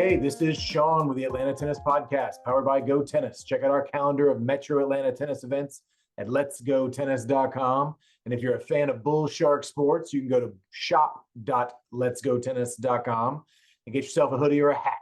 Hey, this is Sean with the Atlanta Tennis Podcast, powered by GoTennis. Check out our calendar of Metro Atlanta tennis events at letsgotennis.com. And if you're a fan of Bull Shark Sports, you can go to shop.letsgotennis.com and get yourself a hoodie or a hat.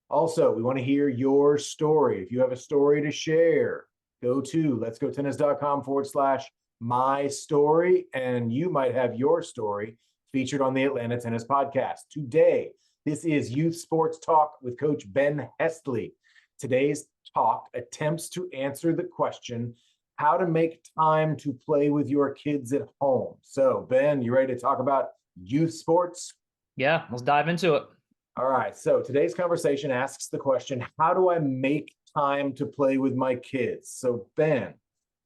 Also, we want to hear your story. If you have a story to share, go to letsgotennis.com/my story, and you might have your story featured on the Atlanta Tennis Podcast. Today, this is Youth Sports Talk with Coach Ben Hestley. Today's talk attempts to answer the question, how to make time to play with your kids at home. So, Ben, you ready to talk about youth sports? Yeah, let's dive into it. All right. So today's conversation asks the question, how do I make time to play with my kids? So, Ben,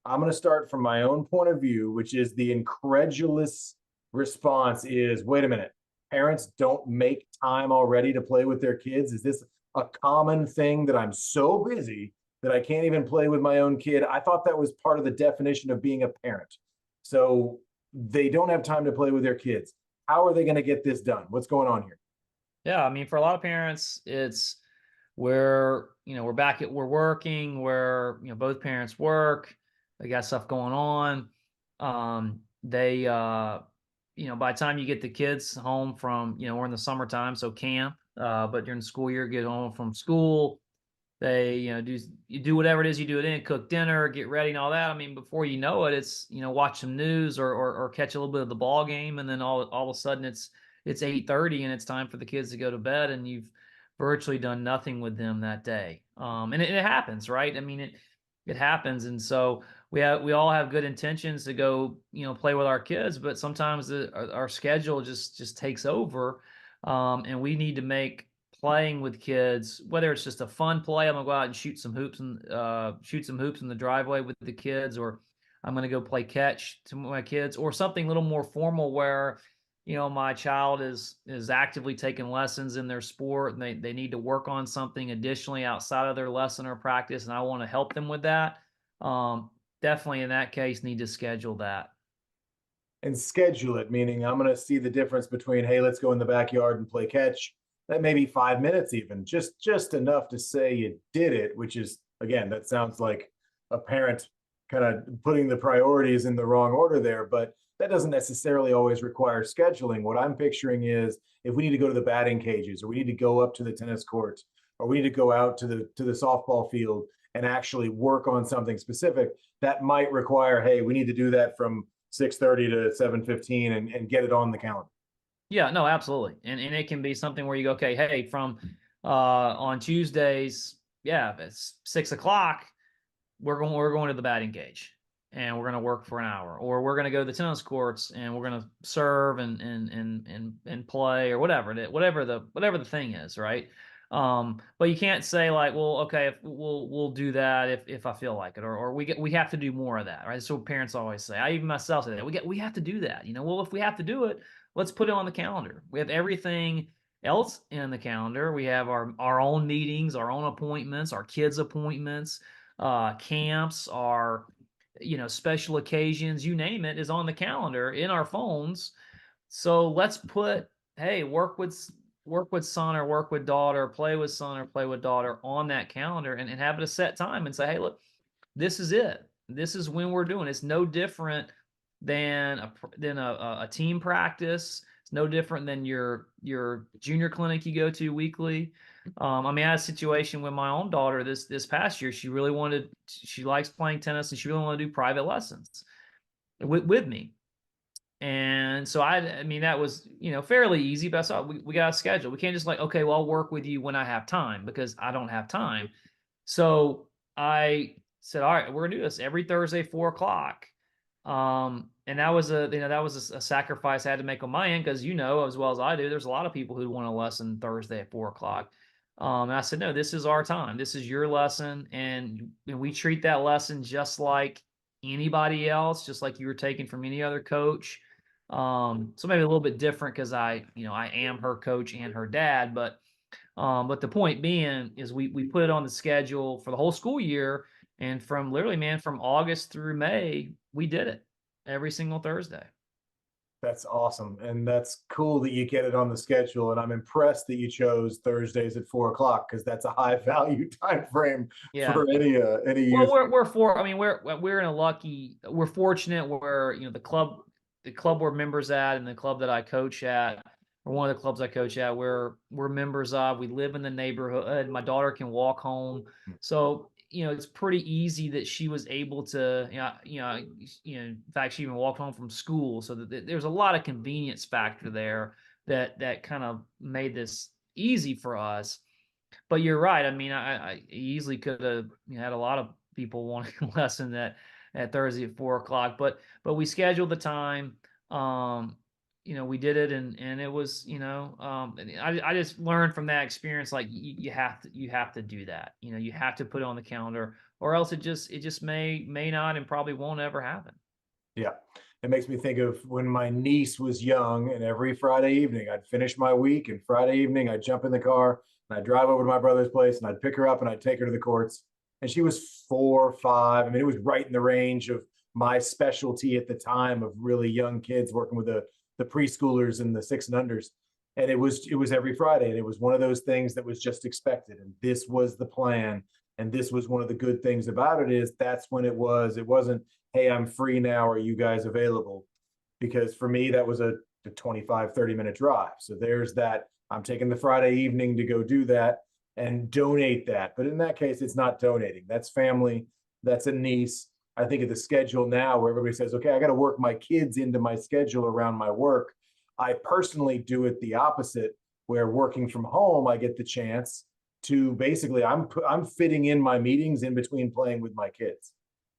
I'm going to start from my own point of view, which is the incredulous response is, wait a minute. Parents don't make time already to play with their kids? Is this a common thing that I'm so busy that I can't even play with my own kid? I thought that was part of the definition of being a parent. So they don't have time to play with their kids. How are they going to get this done? What's going on here? Yeah, I mean, for a lot of parents, it's we're working, where both parents work, they got stuff going on. They by the time you get the kids home from, we're in the summertime, so camp, but during the school year, get home from school, they, do whatever it is you do it in, cook dinner, get ready and all that. I mean, before you know it, it's, watch some news or catch a little bit of the ball game. And then all of a sudden it's 8:30 and it's time for the kids to go to bed, and you've virtually done nothing with them that day. And it happens, right? I mean, it happens. And so we all have good intentions to go, play with our kids, but sometimes our schedule just takes over. And we need to make playing with kids, whether it's just a fun play, I'm gonna go out and shoot some hoops in the driveway with the kids, or I'm gonna go play catch to my kids, or something a little more formal where my child is actively taking lessons in their sport, and they need to work on something additionally outside of their lesson or practice, and I want to help them with that. Definitely in that case, need to schedule that. And schedule it, meaning I'm going to see the difference between, hey, let's go in the backyard and play catch. That may be 5 minutes even, just enough to say you did it, which is, again, that sounds like a parent kind of putting the priorities in the wrong order there, but that doesn't necessarily always require scheduling. What I'm picturing is if we need to go to the batting cages, or we need to go up to the tennis courts, or we need to go out to the softball field and actually work on something specific, that might require, hey, we need to do that from 6:30 to 7:15 and get it on the calendar. Yeah, no, absolutely. And it can be something where you go, okay, hey, from on Tuesdays, yeah, it's 6 o'clock, we're going to the batting cage, and we're going to work for an hour, or we're going to go to the tennis courts and we're going to serve and play, or whatever the thing is, right? But you can't say like, well, okay, if we'll do that if I feel like it, or we have to do more of that, right? So parents always say, I even myself say that we have to do that. Well, if we have to do it, let's put it on the calendar. We have everything else in the calendar. We have our own meetings, our own appointments, our kids' appointments, camps, our special occasions, you name it, is on the calendar in our phones. So let's put, hey, work with son or work with daughter, play with son or play with daughter on that calendar, and have it a set time and say, hey, look, this is it. This is when we're doing it. It's no different than a team practice. It's no different than your junior clinic you go to weekly. I mean, I had a situation with my own daughter this past year. She likes playing tennis, and she really wanted to do private lessons with me. And so I mean, that was, fairly easy, but I saw we got a schedule. We can't just like, okay, well, I'll work with you when I have time, because I don't have time. So I said, all right, we're gonna do this every Thursday, 4 o'clock. And that was a sacrifice I had to make on my end, because as well as I do, there's a lot of people who want a lesson Thursday at 4 o'clock. And I said, no, this is our time. This is your lesson, and we treat that lesson just like anybody else, just like you were taking from any other coach. So maybe a little bit different because I am her coach and her dad, but the point being is we put it on the schedule for the whole school year, and from August through May, we did it every single Thursday. That's awesome. And that's cool that you get it on the schedule. And I'm impressed that you chose Thursdays at 4 o'clock, because that's a high value time frame Yeah. for any Well, youth. we're for. I mean, we're in a lucky. We're fortunate where the club we're members at, and the club that I coach at, or one of the clubs I coach at, we're members of. We live in the neighborhood. My daughter can walk home, so it's pretty easy that she was able to. In fact, she even walked home from school, so that there's a lot of convenience factor there that kind of made this easy for us. But you're right. I mean, I easily could have had a lot of people wanting a lesson at Thursday at 4 o'clock, but we scheduled the time. Um, we did it, and it was, and I just learned from that experience, like you have to do that. You have to put it on the calendar, or else it just may not and probably won't ever happen. Yeah. It makes me think of when my niece was young, and every Friday evening I'd finish my week, and Friday evening I'd jump in the car and I'd drive over to my brother's place and I'd pick her up and I'd take her to the courts. And she was 4 or 5. I mean, it was right in the range of my specialty at the time, of really young kids, working with the preschoolers and the six and unders. And it was every Friday. And it was one of those things that was just expected. And this was the plan. And this was one of the good things about it, is that's when it wasn't, hey, I'm free now, are you guys available? Because for me, that was a 25, 30-minute drive. So there's that. I'm taking the Friday evening to go do that and donate that. But in that case, it's not donating. That's family. That's a niece. I think of the schedule now where everybody says, okay, I got to work my kids into my schedule around my work. I personally do it the opposite, where working from home, I get the chance to basically, I'm fitting in my meetings in between playing with my kids.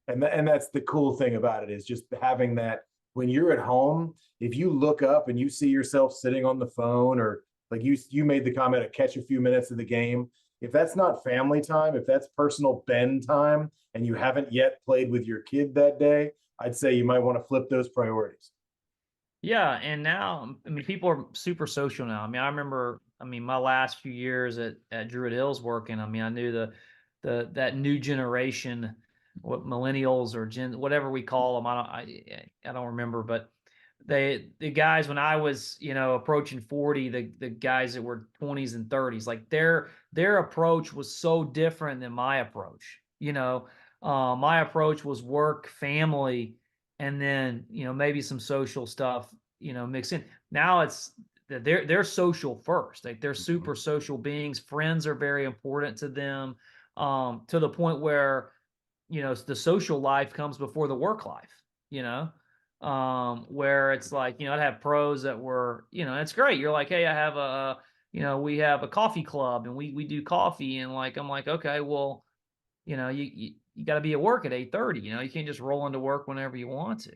And that's the cool thing about it, is just having that. When you're at home, if you look up and you see yourself sitting on the phone, or like you made the comment to catch a few minutes of the game, if that's not family time, if that's personal Ben time, and you haven't yet played with your kid that day, I'd say you might want to flip those priorities. Yeah, and now, I mean, people are super social now. I mean, I remember, my last few years at Druid Hills working. I mean, I knew that new generation, what millennials or gen, whatever we call them. I don't remember, but the guys when I was approaching 40, the guys that were 20s and 30s, like their approach was so different than my approach. My approach was work, family, and then maybe some social stuff mixed in. Now it's they're social first. Like they're super social beings. Friends are very important to them, to the point where the social life comes before the work life. Where it's like, I'd have pros that were, it's great. You're like, hey, I have we have a coffee club and we do coffee, and like I'm like, okay, well, you got to be at work at 8:30. You can't just roll into work whenever you want to.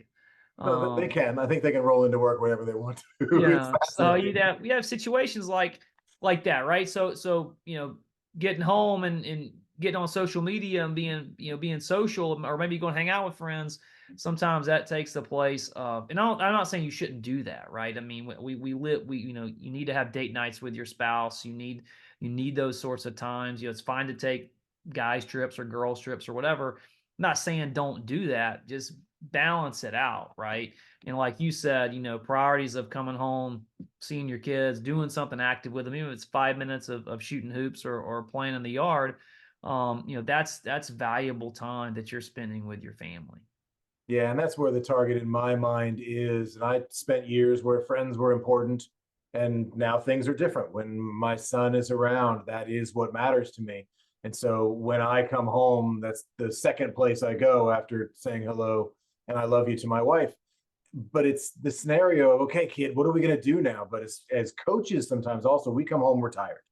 No, they Um, can. I think they can roll into work whenever they want to. It's so fascinating. you have situations like that, right? So getting home and getting on social media and being social, or maybe going to hang out with friends. Sometimes that takes the place of, and I'm not saying you shouldn't do that, right? I mean, we live, you need to have date nights with your spouse. You need those sorts of times. It's fine to take guys trips or girls trips or whatever. I'm not saying don't do that. Just balance it out, right? And like you said, priorities of coming home, seeing your kids, doing something active with them, even if it's 5 minutes of shooting hoops or playing in the yard, that's valuable time that you're spending with your family. Yeah, and that's where the target in my mind is. And I spent years where friends were important, and now things are different. When my son is around, that is what matters to me. And so when I come home, that's the second place I go after saying hello and I love you to my wife. But it's the scenario of, okay, kid, what are we going to do now? But as coaches, sometimes also we come home, we're tired.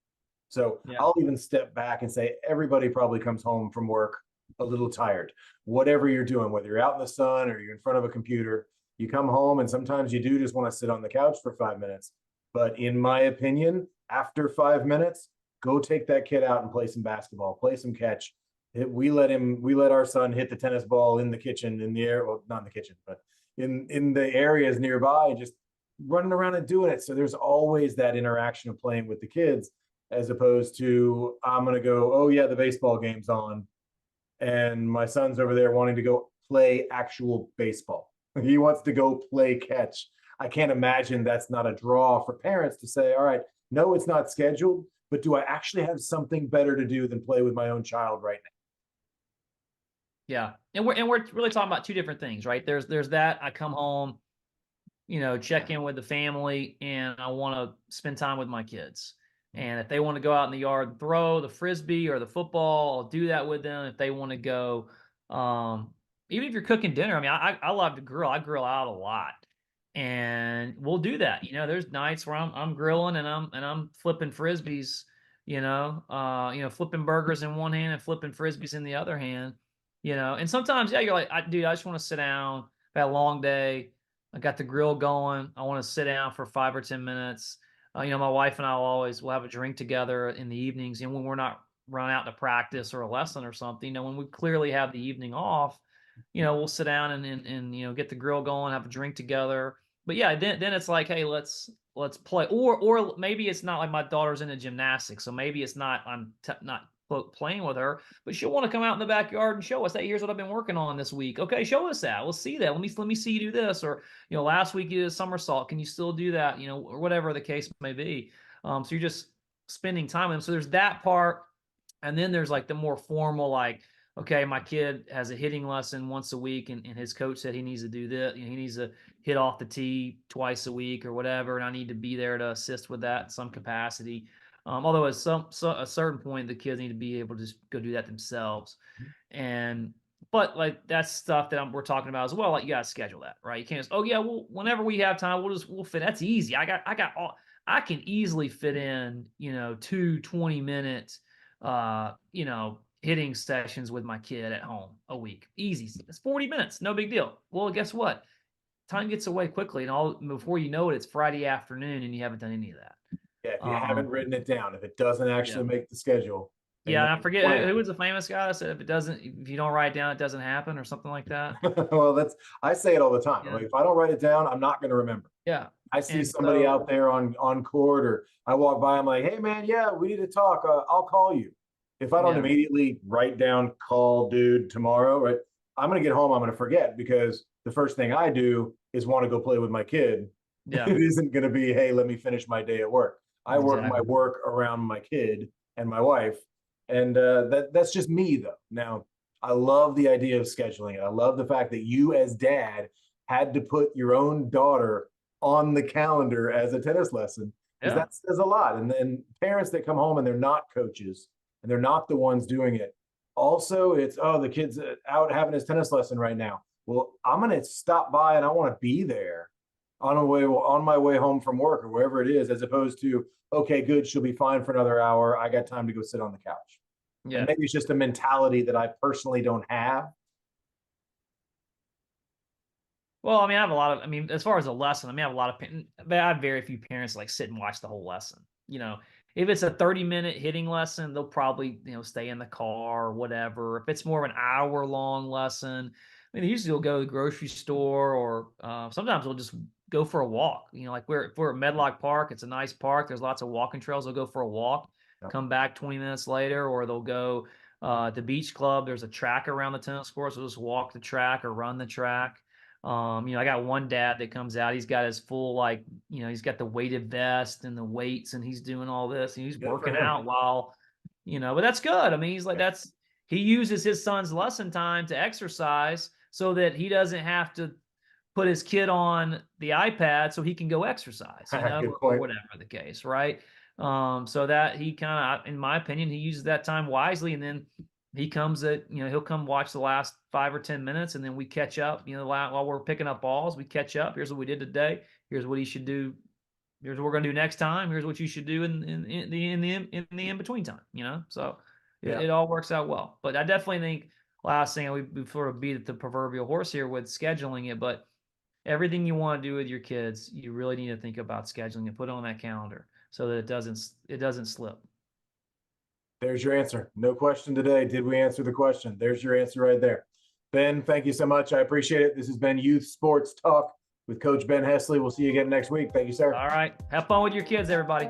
So Yeah. I'll even step back and say everybody probably comes home from work a little tired. Whatever you're doing, whether you're out in the sun or you're in front of a computer, you come home and sometimes you do just want to sit on the couch for 5 minutes. But in my opinion, after 5 minutes, go take that kid out and play some basketball, play some catch. We let our son hit the tennis ball in the kitchen, in the air, well, not in the kitchen, but in the areas nearby, just running around and doing it. So there's always that interaction of playing with the kids, as opposed to, I'm going to go, oh yeah, the baseball game's on, and my son's over there wanting to go play actual baseball. He wants to go play catch. I can't imagine that's not a draw for parents to say, all right, no, it's not scheduled, but do I actually have something better to do than play with my own child right Yeah. And we're really talking about two different things, right? There's that I come home, check in with the family, and I want to spend time with my kids. And if they want to go out in the yard and throw the frisbee or the football, I'll do that with them. If they want to go, even if you're cooking dinner, I mean, I love to grill. I grill out a lot, and we'll do that. There's nights where I'm grilling and I'm flipping frisbees. Flipping burgers in one hand and flipping frisbees in the other hand. And sometimes, yeah, you're like, dude, I just want to sit down. I've had a long day. I got the grill going. I want to sit down for 5 or 10 minutes. My wife and I will have a drink together in the evenings. And when we're not run out to practice or a lesson or something, when we clearly have the evening off, we'll sit down and get the grill going, have a drink together. But yeah, then it's like, hey, let's play. Or maybe it's not like my daughter's into gymnastics, so maybe it's not not playing with her, but she'll want to come out in the backyard and show us, hey, here's what I've been working on this week. Okay, show us that. We'll see that. Let me see you do this. Or last week you did a somersault. Can you still do that? Or whatever the case may be. So you're just spending time with them. So there's that part, and then there's like the more formal, like, okay, my kid has a hitting lesson once a week, and his coach said he needs to do this. He needs to hit off the tee twice a week or whatever, and I need to be there to assist with that in some capacity. Although at a certain point, the kids need to be able to just go do that themselves. But like that's stuff that we're talking about as well. Like you got to schedule that, right? You can't just, oh yeah, well, whenever we have time, we'll fit. That's easy. I can easily fit in, 2 20-minute, hitting sessions with my kid at home a week. Easy. It's 40 minutes. No big deal. Well, guess what? Time gets away quickly, and before you know it, it's Friday afternoon and you haven't done any of that. now? Yeah, if you haven't written it down, if it doesn't actually Yeah. make the schedule, then Yeah, you and I need to forget plan. who was the famous guy that said if you don't write it down, it doesn't happen or something like that. Well, I say it all the time. I'm Yeah. like, if I don't write it down, I'm not going to remember. Yeah. I see And somebody so out there on court, or I walk by, I'm like, hey man, yeah, we need to talk. I'll call you. If I don't yeah. immediately write down, call dude tomorrow, right? I'm gonna get home, I'm gonna forget, because the first thing I do is want to go play with my kid. Yeah. It isn't gonna be, hey, let me finish my day at work. I work my Exactly. work around my kid and my wife, and that's just me though. Now, I love the idea of scheduling it. I love the fact that you, as dad, had to put your own daughter on the calendar as a tennis lesson, because Yeah. that says a lot. And then parents that come home and they're not coaches and they're not the ones doing it. Also, it's, oh, the kid's out having his tennis lesson right now. Well, I'm going to stop by and I want to be there on my way home from work or wherever it is, as opposed to, okay, good, she'll be fine for another hour. I got time to go sit on the couch. And Yeah. maybe it's just a mentality that I personally don't have. Well, I mean, as far as a lesson, I have a lot of, but I have very few parents like sit and watch the whole lesson. If it's a 30-minute hitting lesson, they'll probably, stay in the car or whatever. If it's more of an hour-long lesson, I mean, they usually will go to the grocery store, or sometimes they'll just go for a walk. Like if we're at Medlock Park, it's a nice park. There's lots of walking trails. They'll go for a walk, Yep. come back 20 minutes later, or they'll go at the beach club. There's a track around the tennis court, so just walk the track or run the track. I got one dad that comes out. He's got his full, he's got the weighted vest and the weights, and he's doing all this, and he's Good for working him. out while, but that's good. I mean, he's like, Yeah. he uses his son's lesson time to exercise so that he doesn't have to put his kid on the iPad so he can go exercise, Good or point. whatever the case, right? So that he kind of, in my opinion, he uses that time wisely, and then he comes he'll come watch the last 5 or 10 minutes, and then we catch up, while we're picking up balls, we catch up. Here's what we did today. Here's what he should do. Here's what we're going to do next time. Here's what you should do in the in-between time, So Yeah. it all works out well. But I definitely think last thing, we sort of beat the proverbial horse here with scheduling it, but everything you want to do with your kids, you really need to think about scheduling and put it on that calendar so that it doesn't slip. There's your answer. No question today. Did we answer the question? There's your answer right there. Ben, thank you so much. I appreciate it. This has been Youth Sports Talk with Coach Ben Hestley. We'll see you again next week. Thank you, sir. All right. Have fun with your kids, everybody.